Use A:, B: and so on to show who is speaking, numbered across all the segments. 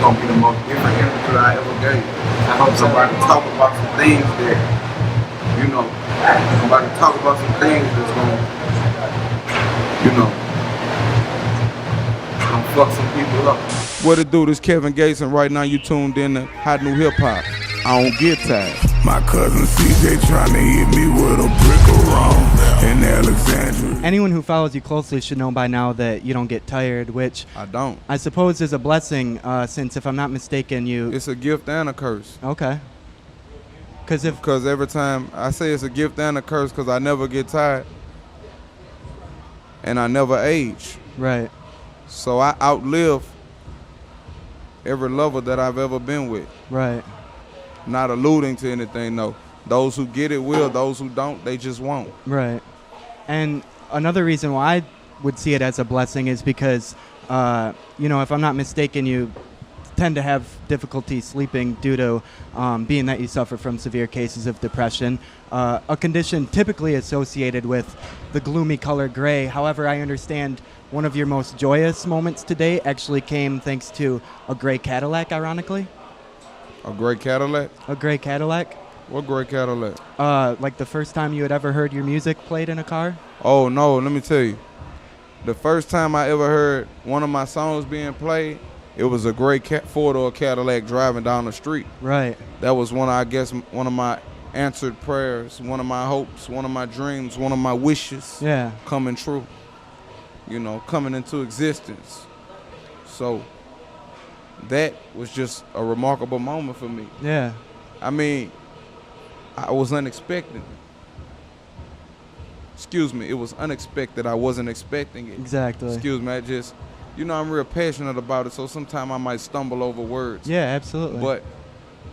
A: gonna be the most different interview I ever gave. I hope somebody talk about some things that, you know, somebody talk about some things that's gonna, you know, gonna fuck some people up.
B: What it do? This Kevin Gates, and right now you tuned in to Hot New Hip Hop. I don't get tired.
C: My cousin CJ trying to hit me with a brick of wrong in Alexandria.
D: Anyone who follows you closely should know by now that you don't get tired, which
B: I don't.
D: I suppose is a blessing, since if I'm not mistaken,
B: It's a gift and a curse.
D: Okay.
B: Because every time I say it's a gift and a curse, because I never get tired and I never age.
D: Right.
B: So I outlive every lover that I've ever been with.
D: Right.
B: Not alluding to anything, no. Those who get it will, those who don't, they just won't.
D: Right. And another reason why I would see it as a blessing is because, if I'm not mistaken, you tend to have difficulty sleeping due to being that you suffer from severe cases of depression, a condition typically associated with the gloomy color gray. However, I understand one of your most joyous moments today actually came thanks to a gray Cadillac, ironically.
B: A gray Cadillac?
D: A gray Cadillac?
B: What gray Cadillac?
D: Like the first time you had ever heard your music played in a car?
B: Oh, no, let me tell you. The first time I ever heard one of my songs being played, it was a gray four-door Cadillac driving down the street.
D: Right.
B: That was one of my answered prayers, one of my hopes, one of my dreams, one of my wishes.
D: Yeah.
B: Coming true. Coming into existence. So that was just a remarkable moment for me.
D: Yeah.
B: I mean, I was unexpected. Excuse me, it was unexpected. I wasn't expecting it.
D: Exactly.
B: Excuse me, I'm real passionate about it, so sometimes I might stumble over words.
D: Yeah, absolutely.
B: But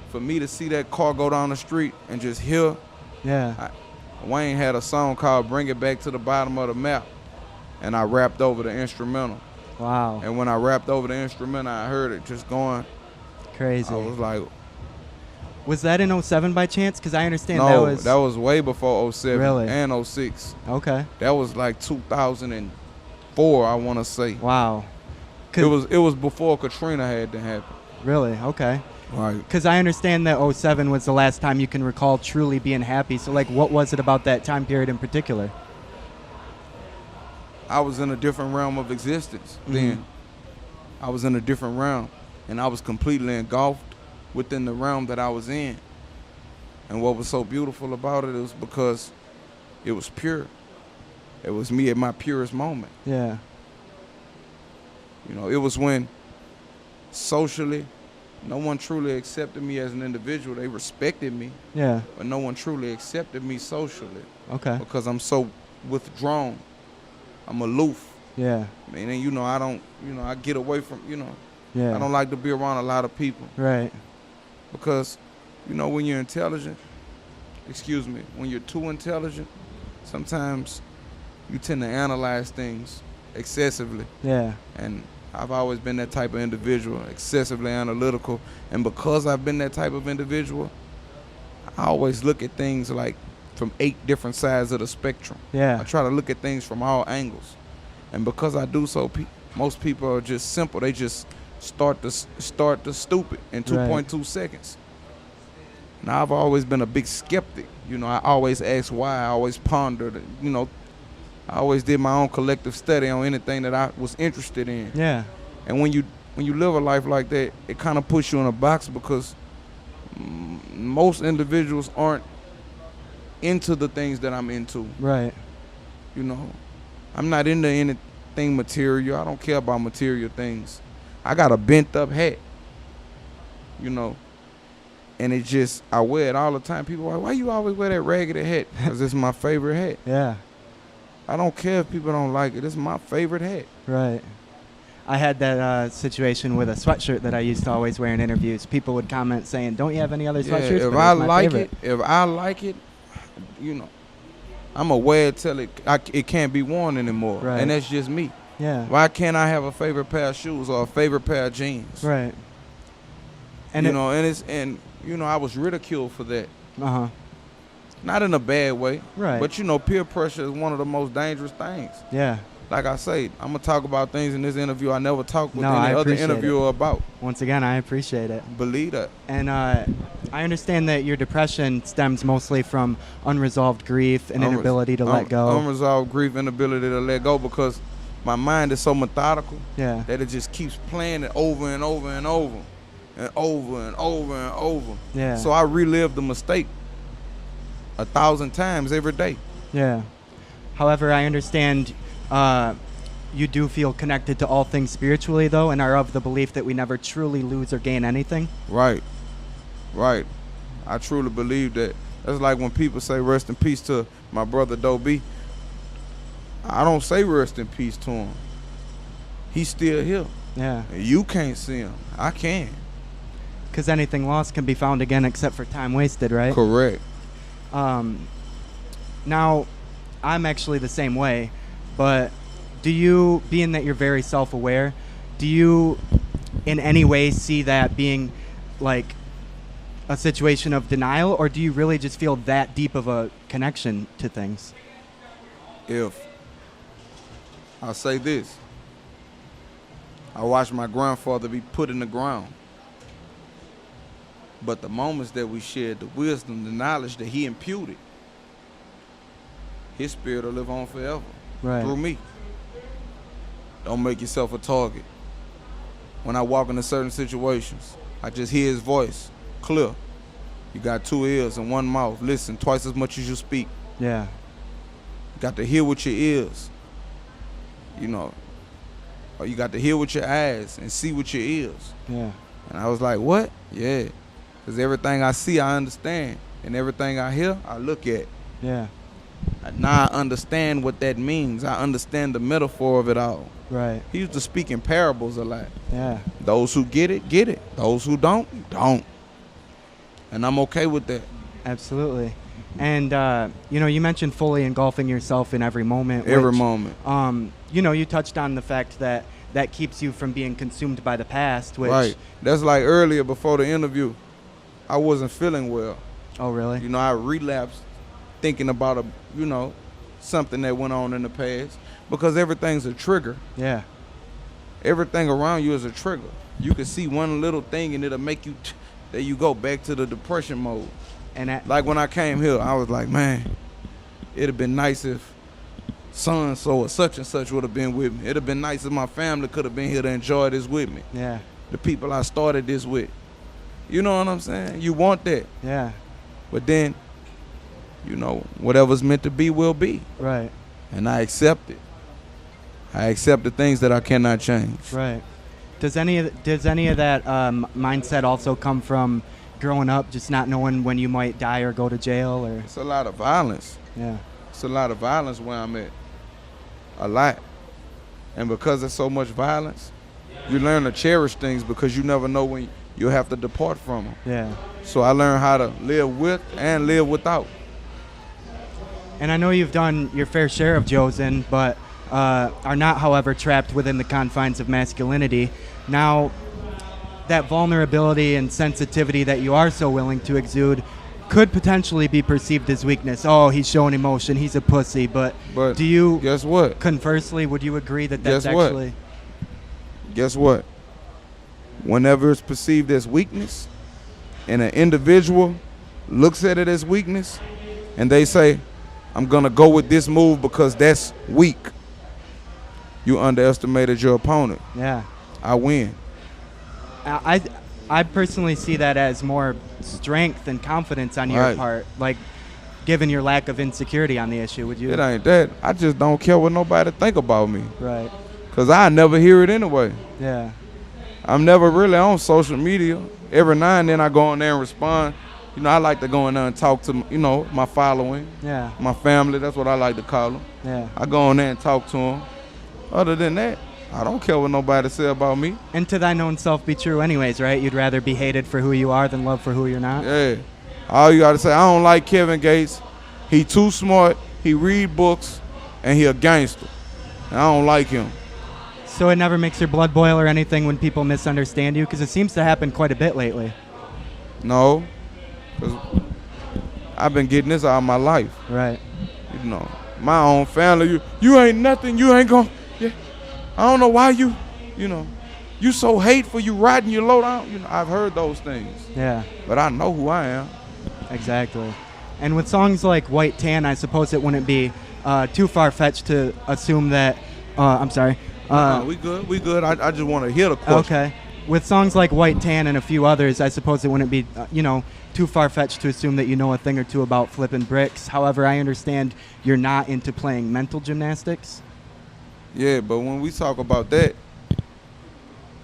B: for me to see that car go down the street and just hear, Wayne had a song called Bring It Back to the Bottom of the Map, and I rapped over the instrumental.
D: Wow.
B: And when I rapped over the instrumental, I heard it just going
D: crazy.
B: I was like,
D: was that in 07 by chance? Because I understand
B: that was way before 07
D: really?
B: And 06.
D: Okay.
B: That was like 2004, I want to say.
D: Wow.
B: It was before Katrina had to happen.
D: Really? Okay.
B: Right.
D: Because I understand that 07 was the last time you can recall truly being happy. So, what was it about that time period in particular?
B: I was in a different realm of existence then. I was in a different realm, and I was completely engulfed within the realm that I was in. And what was so beautiful about it was because it was pure. It was me at my purest moment.
D: Yeah.
B: It was when socially no one truly accepted me as an individual. They respected me.
D: Yeah.
B: But no one truly accepted me socially.
D: Okay.
B: Because I'm so withdrawn. I'm aloof.
D: Yeah.
B: And I get away from,
D: Yeah.
B: I don't like to be around a lot of people.
D: Right.
B: Because, when you're intelligent, when you're too intelligent, sometimes you tend to analyze things excessively.
D: Yeah.
B: And I've always been that type of individual, excessively analytical. And because I've been that type of individual, I always look at things like from 8 different sides of the spectrum.
D: Yeah.
B: I try to look at things from all angles. And because I do so, most people are just simple. They just start the stupid in 2.2 seconds. Now, I've always been a big skeptic. I always ask why. I always pondered. I always did my own collective study on anything that I was interested in.
D: Yeah.
B: And when you live a life like that, it kind of puts you in a box because most individuals aren't into the things that I'm into.
D: Right.
B: I'm not into anything material. I don't care about material things. I got a bent up hat, and I wear it all the time. People are like, why you always wear that raggedy hat? Because it's my favorite hat.
D: Yeah.
B: I don't care if people don't like it. It's my favorite hat.
D: Right. I had that situation with a sweatshirt that I used to always wear in interviews. People would comment saying, don't you have any other sweatshirts?
B: If I like it, I'm going to wear it till it can't be worn anymore.
D: Right.
B: And that's just me.
D: Yeah.
B: Why can't I have a favorite pair of shoes or a favorite pair of jeans?
D: Right.
B: And I was ridiculed for that.
D: Uh-huh.
B: Not in a bad way.
D: Right.
B: But peer pressure is one of the most dangerous things.
D: Yeah.
B: like I say, I'm gonna talk about things in this interview I never talked with
D: No, I
B: any other
D: appreciate
B: interviewer about.
D: Once again, I appreciate it.
B: Believe that.
D: And I understand that your depression stems mostly from unresolved grief and inability to let go.
B: Unresolved grief, inability to let go, because my mind is so methodical
D: Yeah.
B: that it just keeps playing it over and over and over and over and over and over.
D: Yeah.
B: So I relive the mistake 1,000 times every day.
D: Yeah. However, I understand you do feel connected to all things spiritually, though, and are of the belief that we never truly lose or gain anything.
B: Right. Right. I truly believe that. That's like when people say rest in peace to my brother Dobie. I don't say rest in peace to him. He's still here.
D: Yeah.
B: And you can't see him. I can.
D: Because anything lost can be found again except for time wasted, right?
B: Correct.
D: Now, I'm actually the same way, but do you, being that you're very self-aware, do you in any way see that being like a situation of denial, or do you really just feel that deep of a connection to things?
B: If I'll say this, I watched my grandfather be put in the ground, but the moments that we shared, the wisdom, the knowledge that he imputed, his spirit will live on forever through me. Don't make yourself a target. When I walk into certain situations, I just hear his voice clear. You got 2 ears and 1 mouth. Listen twice as much as you speak.
D: Yeah.
B: You got to hear with your ears, you know, or you got to hear with your eyes and see with your ears.
D: Yeah.
B: And I was like, what? Yeah. Because everything I see, I understand. And everything I hear, I look at.
D: Yeah.
B: And now I understand what that means. I understand the metaphor of it all.
D: Right.
B: He used to speak in parables a lot.
D: Yeah.
B: Those who get it, get it. Those who don't, don't. And I'm okay with that.
D: Absolutely. And, you know, you mentioned fully engulfing yourself in every moment.
B: Every
D: which,
B: moment.
D: You know, you touched on the fact that that keeps you from being consumed by the past, which...
B: Right. That's like earlier before the interview, I wasn't feeling well.
D: Oh, really?
B: You know, I relapsed thinking about, something that went on in the past, because everything's a trigger.
D: Yeah.
B: Everything around you is a trigger. You can see one little thing and it'll make you, there you go, back to the depression mode.
D: And
B: like when I came here, I was like, man, it'd have been nice if so-and-so or such and such would have been with me. It'd have been nice if my family could have been here to enjoy this with me.
D: Yeah.
B: The people I started this with. You know what I'm saying? You want that.
D: Yeah.
B: But then, whatever's meant to be will be.
D: Right.
B: And I accept it. I accept the things that I cannot change.
D: Right. Does any of that mindset also come from growing up, just not knowing when you might die or go to jail? Or
B: it's a lot of violence.
D: Yeah.
B: It's a lot of violence where I'm at. A lot. And because there's so much violence, you learn to cherish things because you never know when you'll have to depart from them.
D: Yeah.
B: So I learned how to live with and live without.
D: And I know you've done your fair share of Josen, but are not, however, trapped within the confines of masculinity. Now, that vulnerability and sensitivity that you are so willing to exude could potentially be perceived as weakness. Oh, he's showing emotion, he's a pussy. But do you,
B: guess what?
D: Conversely, would you agree that that's
B: actually... Guess what? Whenever it's perceived as weakness and an individual looks at it as weakness and they say, I'm going to go with this move because that's weak, you underestimated your opponent.
D: Yeah.
B: I win.
D: I personally see that as more strength and confidence on your part, like given your lack of insecurity on the issue. Would you?
B: It ain't that. I just don't care what nobody think about me.
D: Right.
B: Because I never hear it anyway.
D: Yeah.
B: I'm never really on social media. Every now and then I go on there and respond. I like to go in there and talk to, my following.
D: Yeah.
B: My family, that's what I like to call them.
D: Yeah.
B: I go on there and talk to them. Other than that, I don't care what nobody say about me.
D: And to thine own self be true anyways, right? You'd rather be hated for who you are than loved for who you're not?
B: Yeah. All you got to say, I don't like Kevin Gates. He too smart. He read books. And he a gangster. And I don't like him.
D: So it never makes your blood boil or anything when people misunderstand you? Because it seems to happen quite a bit lately.
B: No. Because I've been getting this all my life.
D: Right.
B: My own family. You ain't nothing. You ain't going to. I don't know why you know, you so hateful, you riding your low down. You know, I've heard those things.
D: Yeah.
B: But I know who I am.
D: Exactly. And with songs like White Tan, I suppose it wouldn't be too far-fetched to assume that, I'm sorry.
B: No, we good. I just want to hear the question.
D: Okay. With songs like White Tan and a few others, I suppose it wouldn't be, too far-fetched to assume that you know a thing or two about flipping bricks. However, I understand you're not into playing mental gymnastics.
B: Yeah, but when we talk about that,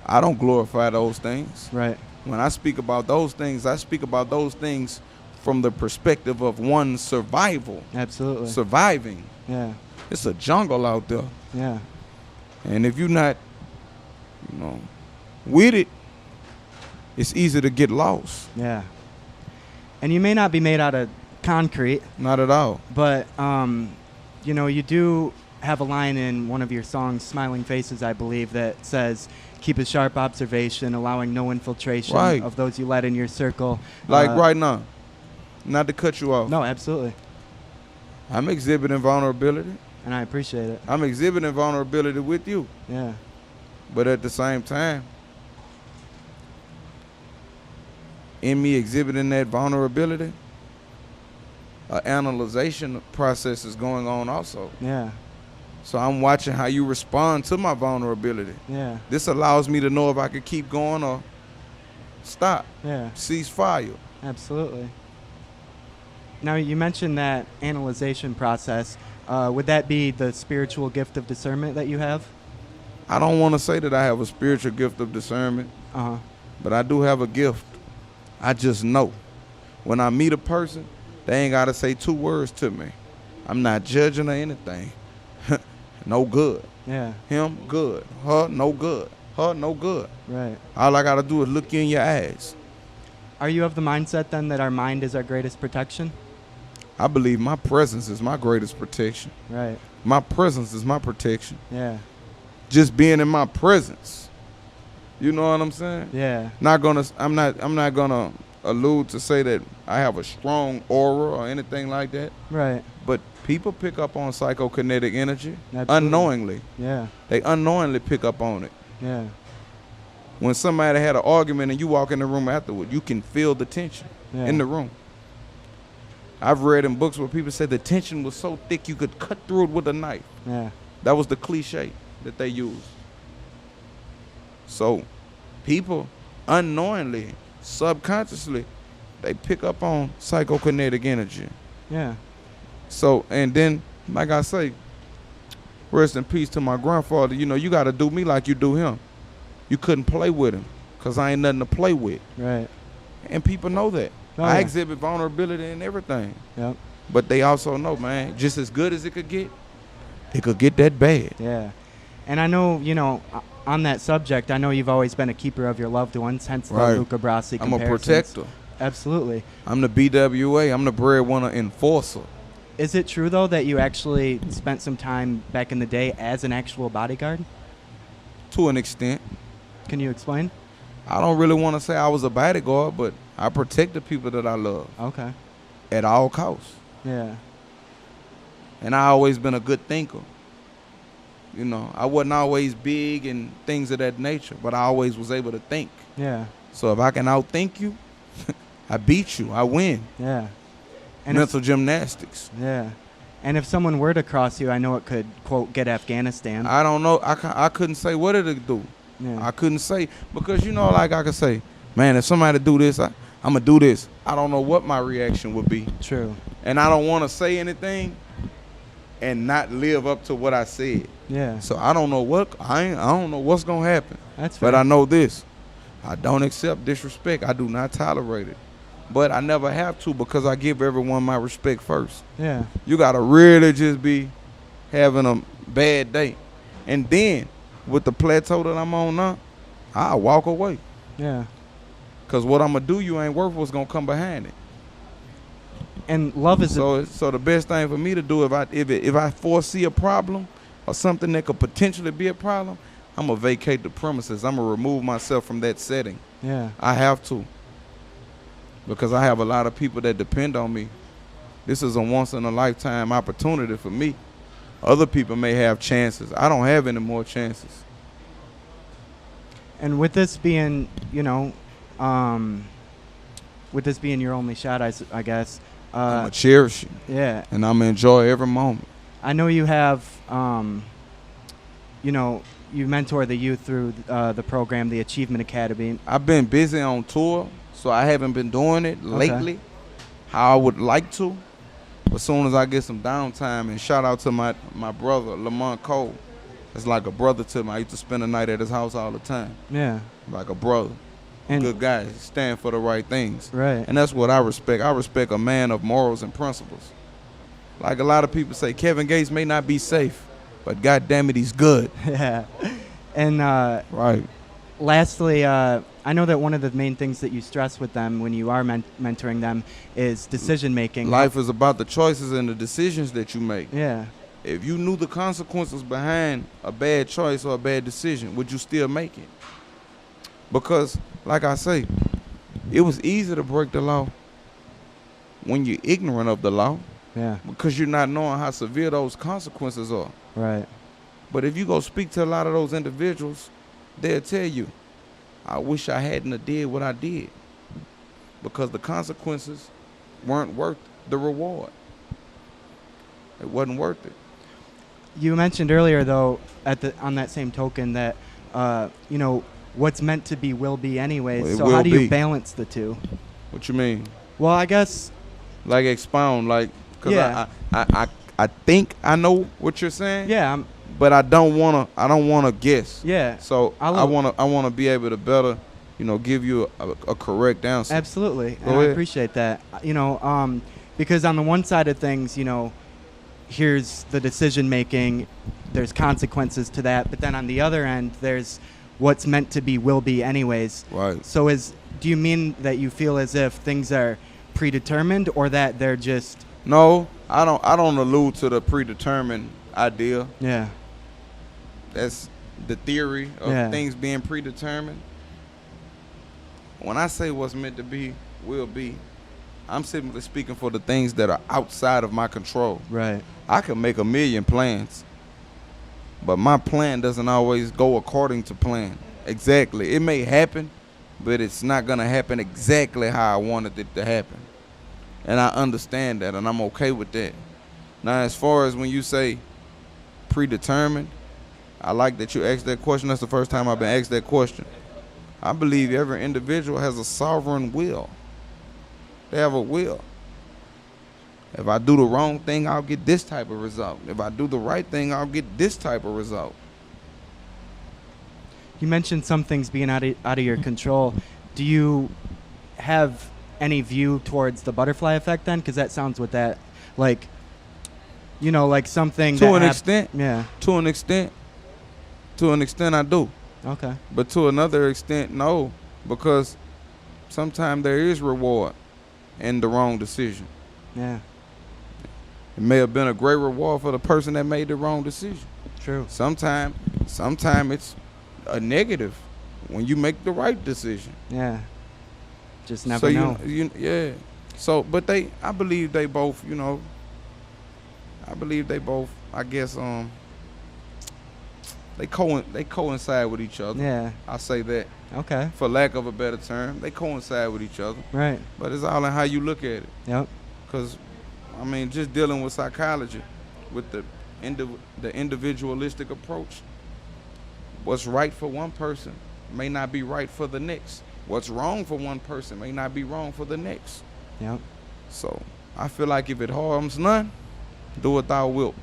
B: I don't glorify those things.
D: Right.
B: When I speak about those things, I speak about those things from the perspective of one's survival.
D: Absolutely.
B: Surviving.
D: Yeah.
B: It's a jungle out there.
D: Yeah.
B: And if you're not, with it, it's easy to get lost.
D: Yeah. And you may not be made out of concrete.
B: Not at all.
D: But, you do have a line in one of your songs, Smiling Faces, I believe, that says, keep a sharp observation, allowing no infiltration of those you let in your circle.
B: Like right now, not to cut you off.
D: No, absolutely.
B: I'm exhibiting vulnerability.
D: And I appreciate it.
B: I'm exhibiting vulnerability with you.
D: Yeah.
B: But at the same time, in me exhibiting that vulnerability, an analyzation process is going on also.
D: Yeah.
B: So I'm watching how you respond to my vulnerability.
D: Yeah.
B: This allows me to know if I could keep going or stop.
D: Yeah.
B: Cease fire.
D: Absolutely. Now, you mentioned that analyzation process. Would that be the spiritual gift of discernment that you have?
B: I don't want to say that I have a spiritual gift of discernment, but I do have a gift. I just know. When I meet a person, they ain't got to say 2 words to me. I'm not judging or anything. No good.
D: Yeah.
B: Him, good. Her, no good. Her, no good.
D: Right.
B: All I got to do is look you in your eyes.
D: Are you of the mindset, then, that our mind is our greatest protection?
B: I believe my presence is my greatest protection.
D: Right.
B: My presence is my protection.
D: Yeah.
B: Just being in my presence. You know what I'm saying?
D: Yeah.
B: I'm not gonna allude to say that I have a strong aura or anything like that.
D: Right.
B: But people pick up on psychokinetic energy.
D: Absolutely.
B: Unknowingly.
D: Yeah.
B: They unknowingly pick up on it.
D: Yeah.
B: When somebody had an argument and you walk in the room afterward, you can feel the tension in the room. I've read in books where people said the tension was so thick you could cut through it with a knife.
D: Yeah.
B: That was the cliche that they used. So people unknowingly, subconsciously, they pick up on psychokinetic energy.
D: Yeah.
B: So, and then, like I say, rest in peace to my grandfather, you got to do me like you do him. You couldn't play with him because I ain't nothing to play with.
D: Right.
B: And people know that.
D: Oh,
B: I
D: yeah.
B: exhibit vulnerability and everything.
D: Yep.
B: But they also know, man, just as good as it could get that bad.
D: Yeah. And I know, on that subject, I know you've always been a keeper of your loved ones, hence the Luca Brasi
B: I'm a
D: comparisons.
B: protector.
D: Absolutely.
B: I'm the BWA. I'm the breadwinner enforcer.
D: Is it true, though, that you actually spent some time back in the day as an actual bodyguard?
B: To an extent.
D: Can you explain?
B: I don't really want to say I was a bodyguard, but I protect the people that I love.
D: Okay.
B: At all costs.
D: Yeah.
B: And I always been a good thinker. I wasn't always big and things of that nature, but I always was able to think.
D: Yeah.
B: So if I can outthink you, I beat you. I win.
D: Yeah. And
B: mental gymnastics.
D: Yeah. And if someone were to cross you, I know it could, quote, get Afghanistan.
B: I don't know. I couldn't say what it'd do.
D: Yeah.
B: I couldn't say because, like I could say, man, if somebody do this, I'm going to do this. I don't know what my reaction would be.
D: True.
B: And I don't want to say anything and not live up to what I said.
D: Yeah.
B: So I don't know I don't know what's going to happen.
D: That's fair.
B: But I know this. I don't accept disrespect. I do not tolerate it. But I never have to because I give everyone my respect first.
D: Yeah.
B: You got to really just be having a bad day. And then with the plateau that I'm on now, I'll walk away.
D: Yeah.
B: Because what I'm going to do, you ain't worth what's going to come behind it.
D: And love is
B: so the best thing for me to do if I foresee a problem or something that could potentially be a problem, I'm going to vacate the premises. I'm going to remove myself from that setting.
D: Yeah.
B: I have to. Because I have a lot of people that depend on me. This is a once-in-a-lifetime opportunity for me. Other people may have chances. I don't have any more chances.
D: And with this being, with this being your only shot, I guess.
B: I'm going to cherish it.
D: Yeah.
B: And I'm going to enjoy every moment.
D: I know you have, you mentor the youth through the program, the Achievement Academy.
B: I've been busy on tour, so I haven't been doing it lately how I would like to. But as soon as I get some downtime, and shout out to my brother, Lamont Cole. It's like a brother to me. I used to spend the night at his house all the time.
D: Yeah.
B: Like a brother.
D: And
B: good guy. Stand for the right things.
D: Right.
B: And that's what I respect. I respect a man of morals and principles. Like a lot of people say, Kevin Gates may not be safe, but God damn it, he's good.
D: Yeah. And
B: right.
D: Lastly, I know that one of the main things that you stress with them when you are mentoring them is decision making.
B: Life is about the choices and the decisions that you make.
D: Yeah.
B: If you knew the consequences behind a bad choice or a bad decision, would you still make it? Because, like I say, it was easy to break the law when you're ignorant of the law.
D: Yeah.
B: Because you're not knowing how severe those consequences are.
D: Right.
B: But if you go speak to a lot of those individuals, they'll tell you, I wish I hadn't have did what I did. Because the consequences weren't worth the reward. It wasn't worth it.
D: You mentioned earlier, though, on that same token that, what's meant to be will be anyways.
B: Well,
D: so how do you balance the two?
B: What you mean?
D: Well, I guess.
B: Like expound, like, because
D: yeah.
B: I think I know what you're saying.
D: Yeah.
B: But I don't wanna guess.
D: Yeah.
B: So I wanna be able to better, give you a correct answer.
D: Absolutely. And I appreciate that. Because on the one side of things, here's the decision making, there's consequences to that, but then on the other end there's what's meant to be will be anyways.
B: Right.
D: So do you mean that you feel as if things are predetermined or that they're just?
B: No, I don't allude to the predetermined idea.
D: Yeah.
B: That's the theory of things being predetermined. When I say what's meant to be will be, I'm simply speaking for the things that are outside of my control.
D: Right.
B: I can make a million plans, but my plan doesn't always go according to plan. Exactly. It may happen, but it's not going to happen exactly how I wanted it to happen. And I understand that, and I'm okay with that. Now, as far as when you say predetermined, I like that you asked that question. That's the first time I've been asked that question. I believe every individual has a sovereign will. They have a will. If I do the wrong thing, I'll get this type of result. If I do the right thing, I'll get this type of result.
D: You mentioned some things being out of your control. Do you have any view towards the butterfly effect then? Because that sounds with that, like something.
B: To an extent.
D: Yeah.
B: To an extent. To an extent, I do.
D: Okay.
B: But to another extent, no. Because sometimes there is reward in the wrong decision.
D: Yeah.
B: It may have been a great reward for the person that made the wrong decision.
D: True.
B: Sometimes it's a negative when you make the right decision.
D: Yeah. Just never know.
B: Yeah. So, but I believe they both, I guess, they coincide with each other.
D: Yeah.
B: I say that.
D: Okay.
B: For lack of a better term, they coincide with each other.
D: Right.
B: But it's all in how you look at it.
D: Yep.
B: Because, just dealing with psychology, with the individualistic approach, what's right for one person may not be right for the next. What's wrong for one person may not be wrong for the next.
D: Yep.
B: So I feel like if it harms none, do what thou wilt.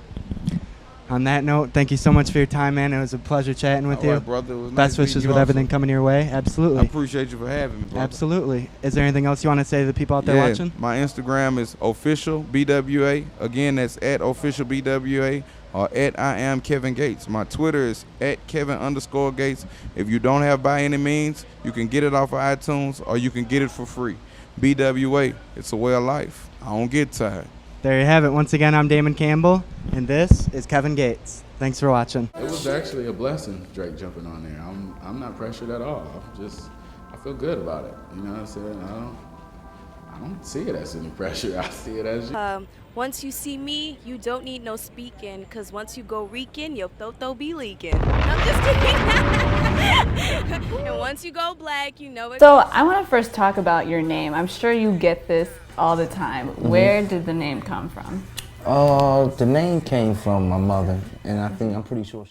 D: On that note, thank you so much for your time, man. It was a pleasure chatting with you.
B: All right, brother. It was
D: Best
B: nice
D: wishes with everything coming your way. Absolutely.
B: I appreciate you for having me, brother.
D: Absolutely. Is there anything else you want to say to the people out there watching?
B: My Instagram is official BWA. Again, that's at official BWA or at I am Kevin Gates. My Twitter is at Kevin_Gates. If you don't have by any means, you can get it off of iTunes or you can get it for free. BWA, it's a way of life. I don't get tired.
D: There you have it. Once again, I'm Damon Campbell, and this is Kevin Gates. Thanks for watching.
E: It was actually a blessing, Drake jumping on there. I'm not pressured at all. I feel good about it. You know what I'm saying? I don't see it as any pressure. I see it as
F: once you see me, you don't need no speaking, because once you go reeking, your throat be leaking. No, I'm just kidding. And once you go black, you know it.
G: So I want to first talk about your name. I'm sure you get this all the time. Where did the name come from?
H: The name came from my mother, and I'm pretty sure she